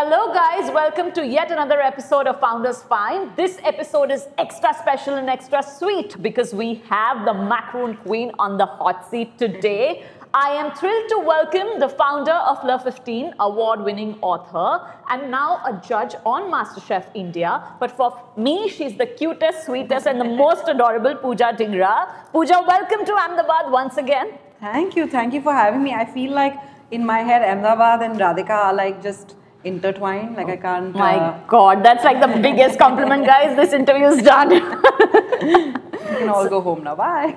Hello guys, welcome to yet another episode of Founders Find. This episode is extra special and extra sweet because we have the macaron queen on the hot seat today. I am thrilled to welcome the founder of Love 15, award-winning author, and now a judge on Masterchef India. But for me, she's the cutest, sweetest, and the most adorable Pooja Dhingra. Pooja, welcome to Ahmedabad once again. Thank you for having me. I feel like in my head, Ahmedabad and Radhika are like just intertwined. Like I can't. My God, that's like the biggest compliment, guys. This interview is done. You can all go home now. Bye.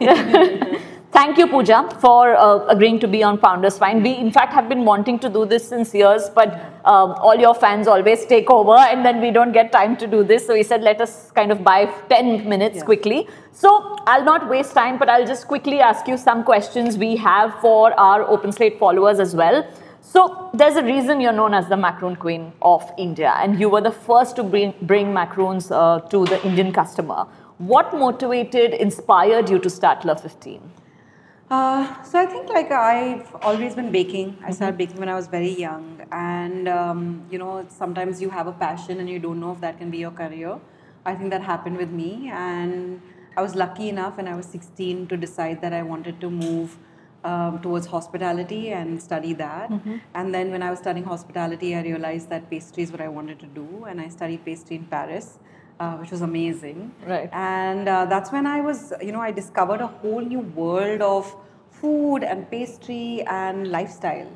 Thank you, Pooja, for agreeing to be on Founders Find. We, in fact, have been wanting to do this since years, but all your fans always take over and then we don't get time to do this. So we said, let us kind of buy 10 minutes quickly. So I'll not waste time, but I'll just quickly ask you some questions we have for our Open Slate followers as well. So there's a reason you're known as the macaron queen of India, and you were the first to bring macarons to the Indian customer. What motivated, inspired you to start Love 15? So I think like I've always been baking. I started baking when I was very young, and you know, sometimes you have a passion and you don't know if that can be your career. I think that happened with me, and I was lucky enough when I was 16 to decide that I wanted to move towards hospitality and study that. And then when I was studying hospitality, I realized that pastry is what I wanted to do, and I studied pastry in Paris. Which was amazing. Right. And that's when I was, you know, I discovered a whole new world of food and pastry and lifestyle.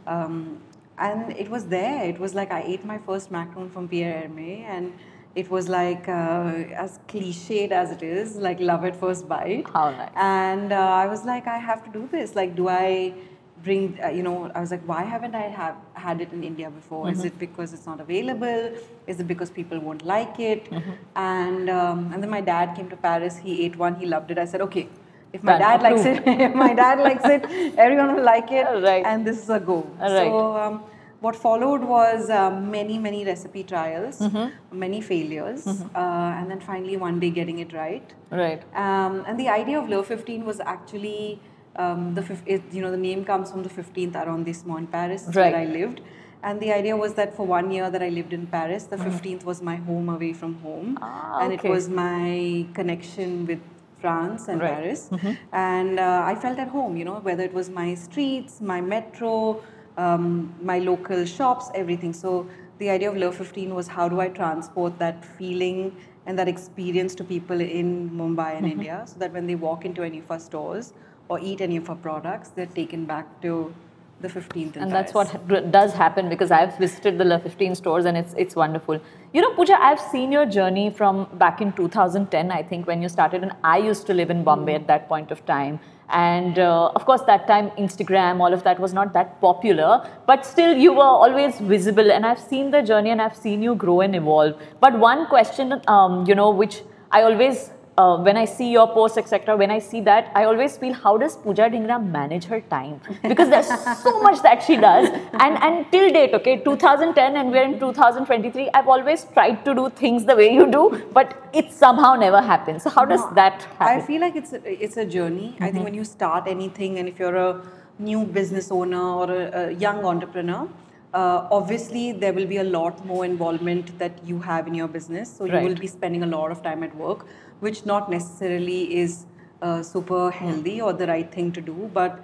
And it was there. It was like I ate my first macaron from Pierre Hermé, and it was like as cliched as it is, like love at first bite. How nice. And I was like, I have to do this. Like, do I bring, you know, I was like, why haven't I had it in India before? Is it because it's not available? Is it because people won't like it? And then my dad came to Paris. He ate one. He loved it. I said, okay, if my dad likes it, if my dad likes it, everyone will like it. Right. And this is a go. Right. So what followed was many recipe trials, many failures, and then finally one day getting it right. Right. And the idea of Love 15 was actually the name comes from the 15th arrondissement in Paris, where I lived. And the idea was that for 1 year that I lived in Paris, the 15th was my home away from home. And it was my connection with France and Paris. And I felt at home, you know, whether it was my streets, my metro, my local shops, everything. So the idea of Love 15 was, how do I transport that feeling and that experience to people in Mumbai and India, so that when they walk into any of our stores or eat any of our products, they're taken back to the 15th. And that's what does happen, because I've visited the Love 15 stores and it's wonderful. You know, Pooja, I've seen your journey from back in 2010, I think, when you started, and I used to live in Bombay at that point of time. And of course, that time, Instagram, all of that was not that popular, but still you were always visible. And I've seen the journey and I've seen you grow and evolve. But one question, you know, which I always, when I see your posts, etc., when I see that, I always feel, how does Pooja Dhingra manage her time? Because there's so much that she does. And till date, okay, 2010 and we're in 2023, I've always tried to do things the way you do, but it somehow never happens. So how does that happen? I feel like it's a journey. I think when you start anything, and if you're a new business owner or a young entrepreneur, obviously there will be a lot more involvement that you have in your business. So you will be spending a lot of time at work, which not necessarily is super healthy or the right thing to do. But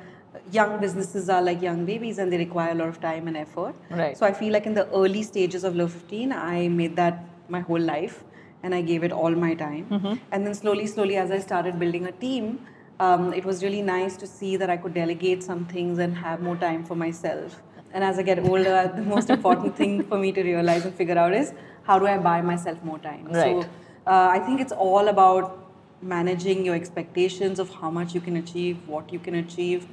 young businesses are like young babies, and they require a lot of time and effort. Right. So I feel like in the early stages of Love 15, I made that my whole life, and I gave it all my time. And then slowly, as I started building a team, it was really nice to see that I could delegate some things and have more time for myself. And as I get older, the most important thing for me to realize and figure out is, how do I buy myself more time? Right. So I think it's all about managing your expectations of how much you can achieve, what you can achieve,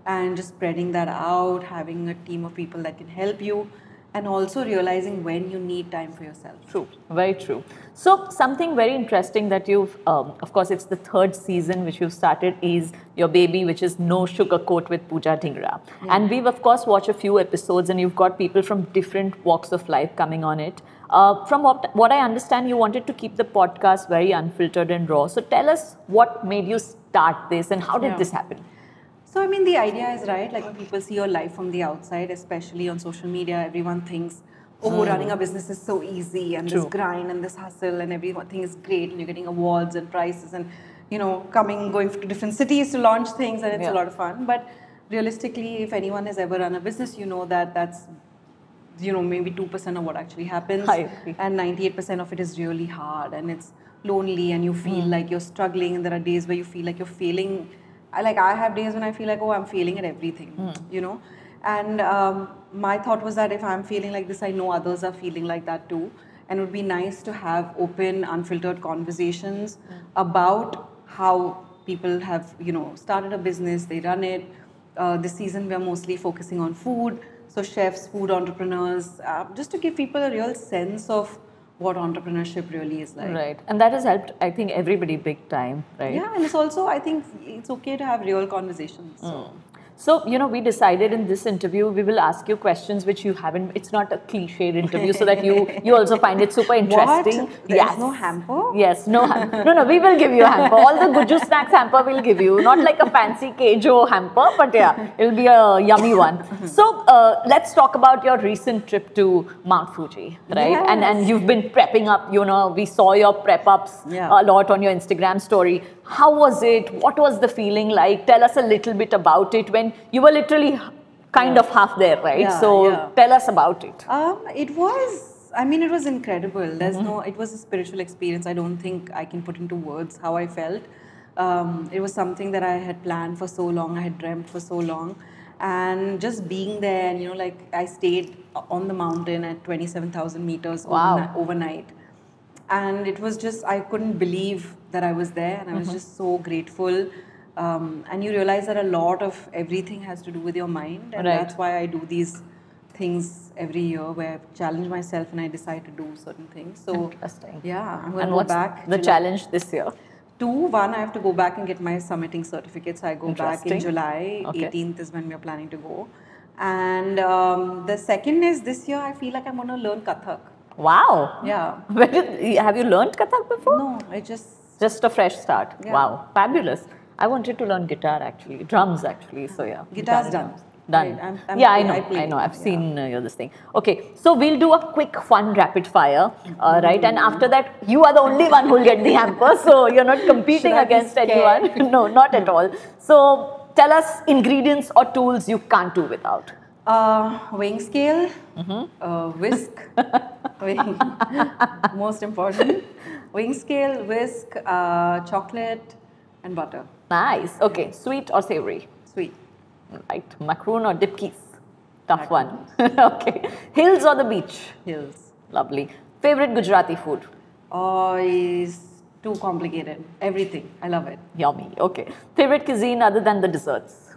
and just spreading that out, having a team of people that can help you, and also realizing when you need time for yourself. True, very true. So something very interesting that you've, of course, it's the 3rd season which you've started, is your baby, which is No Sugar Coat with Pooja Dhingra. And we've, of course, watched a few episodes, and you've got people from different walks of life coming on it. From what I understand, you wanted to keep the podcast very unfiltered and raw. So tell us what made you start this, and how did this happen? So, I mean, the idea is right. Like, when people see your life from the outside, especially on social media, everyone thinks oh, running a business is so easy and this grind and this hustle and everything is great and you're getting awards and prizes and, going to different cities to launch things and it's a lot of fun. But realistically, if anyone has ever run a business, that's, maybe 2% of what actually happens. And 98% of it is really hard and it's lonely and you feel like you're struggling and there are days where you feel like you're failing. I have days when I feel like, oh, I'm failing at everything, And my thought was that if I'm feeling like this, I know others are feeling like that too. And it would be nice to have open, unfiltered conversations about how people have, started a business, they run it. This season, we're mostly focusing on food. So chefs, food entrepreneurs, just to give people a real sense of what entrepreneurship really is like. Right. And that has helped, I think, everybody big time, right? Yeah, and it's also, I think, it's okay to have real conversations. So, we decided in this interview, we will ask you questions which you haven't, it's not a cliched interview, so that you also find it super interesting. What? There's no hamper? Yes, no hamper. No, we will give you a hamper. All the Guju snacks hamper we'll give you. Not like a fancy Kejo hamper, but yeah, it'll be a yummy one. So, let's talk about your recent trip to Mount Fuji, right? Yes. And you've been prepping up, we saw your prep ups a lot on your Instagram story. How was it? What was the feeling like? Tell us a little bit about it when you were literally kind of half there, right? Tell us about it. It was incredible. There's it was a spiritual experience. I don't think I can put into words how I felt. It was something that I had planned for so long. I had dreamt for so long. And just being there and, I stayed on the mountain at 27,000 meters overnight. And it was just, I couldn't believe that I was there and I was just so grateful. And you realize that a lot of everything has to do with your mind. And that's why I do these things every year where I challenge myself and I decide to do certain things. So, interesting. Yeah, I'm going to go back. The challenge this year? One, I have to go back and get my summiting certificate. So I go back in July. 18th is when we are planning to go. And the second is this year I feel like I'm going to learn Kathak. Wow. Yeah. Have you learned Kathak before? No, Just a fresh start. Yeah. Wow. Fabulous. I wanted to learn guitar actually. Drums actually. So yeah. Guitar's done. Done. Right. I know. I've seen this thing. Okay. So we'll do a quick fun rapid fire. Right. And after that, you are the only one who'll get the hamper. So you're not competing against anyone. No, not at all. So tell us ingredients or tools you can't do without. Weighing scale, whisk, most important. Weighing scale, whisk, chocolate, and butter. Nice. Okay. Sweet or savory? Sweet. Right. Macaroon or dipkis? Tough one. Okay. Hills or the beach? Hills. Lovely. Favorite Gujarati food? Is too complicated. Everything. I love it. Yummy. Okay. Favorite cuisine other than the desserts?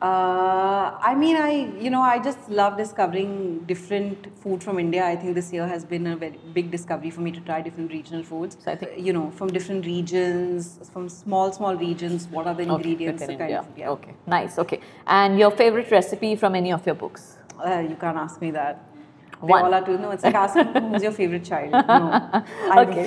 I just love discovering different food from India. I think this year has been a very big discovery for me to try different regional foods. So I think, from different regions, from small regions, what are the ingredients? Okay, nice. Okay, and your favorite recipe from any of your books? You can't ask me that. One. All are too. No, it's like asking who's your favorite child. No,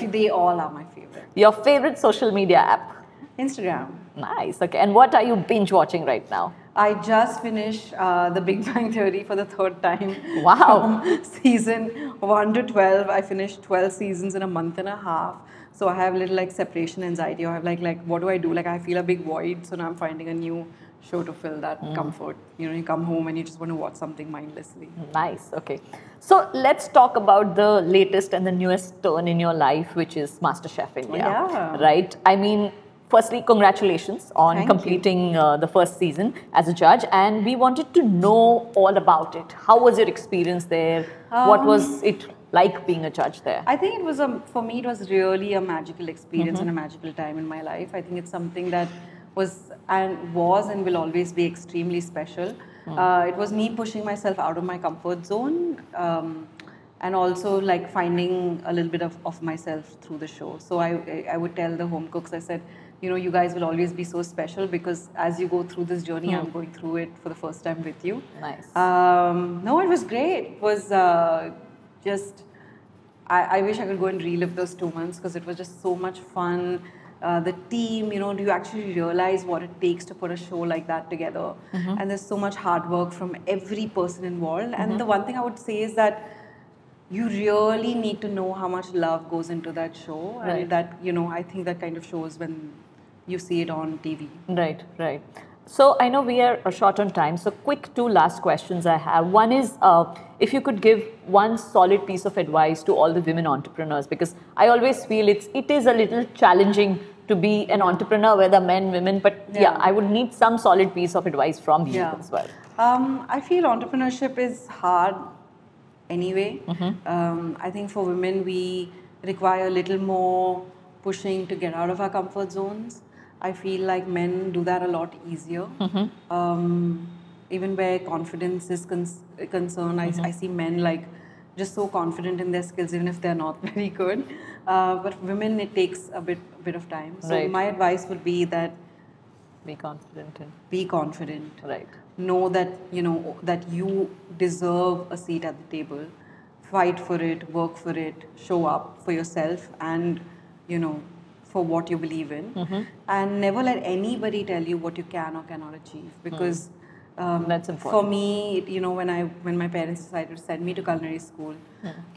they all are my favorite. Your favorite social media app? Instagram. Nice. Okay, and what are you binge watching right now? I just finished The Big Bang Theory for the third time. Wow. From season 1 to 12. I finished 12 seasons in a month and a half. So I have a little separation anxiety. I have like what do I do? I feel a big void. So now I'm finding a new show to fill that comfort. You come home and you just want to watch something mindlessly. Nice. Okay. So let's talk about the latest and the newest turn in your life, which is Masterchef India. Yeah. Right? I mean, firstly, congratulations on completing the first season as a judge. And we wanted to know all about it. How was your experience there? What was it like being a judge there? I think it was, for me, it was really a magical experience and a magical time in my life. I think it's something that was and will always be extremely special. It was me pushing myself out of my comfort zone and also finding a little bit of myself through the show. So I would tell the home cooks, I said, you guys will always be so special because as you go through this journey, I'm going through it for the first time with you. Nice. No, it was great. It was I wish I could go and relive those 2 months because it was just so much fun. The team, do you actually realize what it takes to put a show like that together? And there's so much hard work from every person involved. And the one thing I would say is that you really need to know how much love goes into that show. Right. And that, I think that kind of shows when you see it on TV. Right, right. So I know we are short on time. So quick 2 last questions I have. One is if you could give one solid piece of advice to all the women entrepreneurs, because I always feel it is a little challenging to be an entrepreneur, whether men, women, but yeah, I would need some solid piece of advice from you as well. I feel entrepreneurship is hard anyway. I think for women, we require a little more pushing to get out of our comfort zones. I feel like men do that a lot easier. Even where confidence is concerned, I see men like just so confident in their skills, even if they're not very good. But women, it takes a bit of time. So my advice would be that be confident. Be confident. Right. Know that that you deserve a seat at the table. Fight for it, work for it, show up for yourself, and for what you believe in, and never let anybody tell you what you can or cannot achieve, because that's important. For me, when my parents decided to send me to culinary school,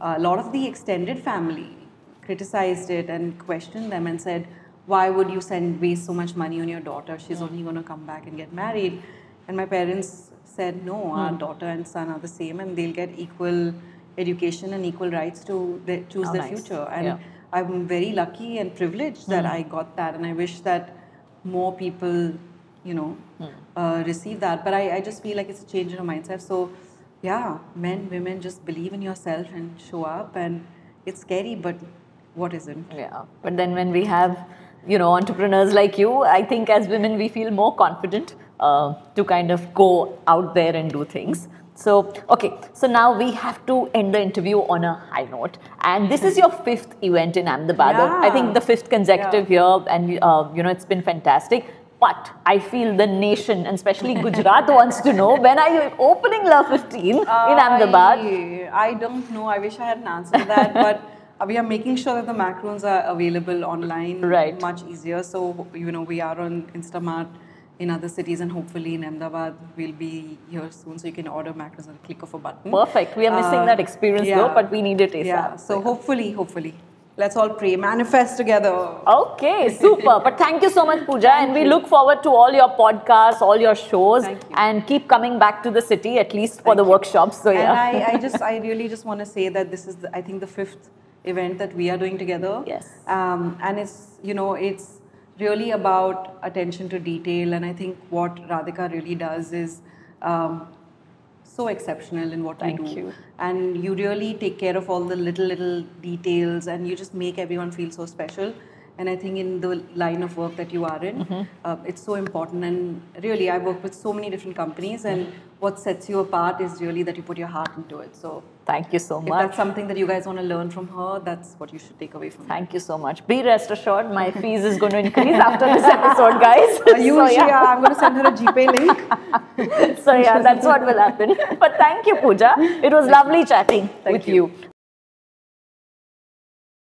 a lot of the extended family criticized it and questioned them and said, why would you waste so much money on your daughter? She's only going to come back and get married. And my parents said, no, our daughter and son are the same, and they'll get equal education and equal rights to choose their future. And I'm very lucky and privileged that I got that, and I wish that more people, receive that. But I just feel like it's a change in a mindset. So, yeah, men, women, just believe in yourself and show up. And it's scary, but what isn't? Yeah. But then when we have, entrepreneurs like you, I think as women we feel more confident to kind of go out there and do things. So, okay, so now we have to end the interview on a high note. And this is your 5th event in Ahmedabad. Yeah. I think the 5th consecutive year, and it's been fantastic. But I feel the nation, and especially Gujarat, wants to know, when are you opening Love 15 in Ahmedabad? I don't know. I wish I had an answer to that. But we are making sure that the macarons are available online much easier. So, we are on Instamart in other cities, and hopefully in Ahmedabad we'll be here soon, so you can order macarons on a click of a button. Perfect. We are missing that experience though, but we need it ASAP. Yeah. So hopefully. Let's all pray, manifest together. Okay, super. But thank you so much, Pooja. And we look forward to all your podcasts, all your shows, and keep coming back to the city, at least for the workshops. So and I really just want to say that this is, I think, the 5th event that we are doing together. Yes. And it's, it's really about attention to detail. And I think what Radhika really does is so exceptional in what we do. You. And you really take care of all the little details, and you just make everyone feel so special. And I think in the line of work that you are in, it's so important. And really, I work with so many different companies, and what sets you apart is really that you put your heart into it. So thank you so much. If that's something that you guys want to learn from her, that's what you should take away from her. Thank you so much. Be rest assured, my fees is going to increase after this episode, guys. I'm going to send her a GPay link. So yeah, that's what will happen. But thank you, Pooja. It was lovely chatting with you.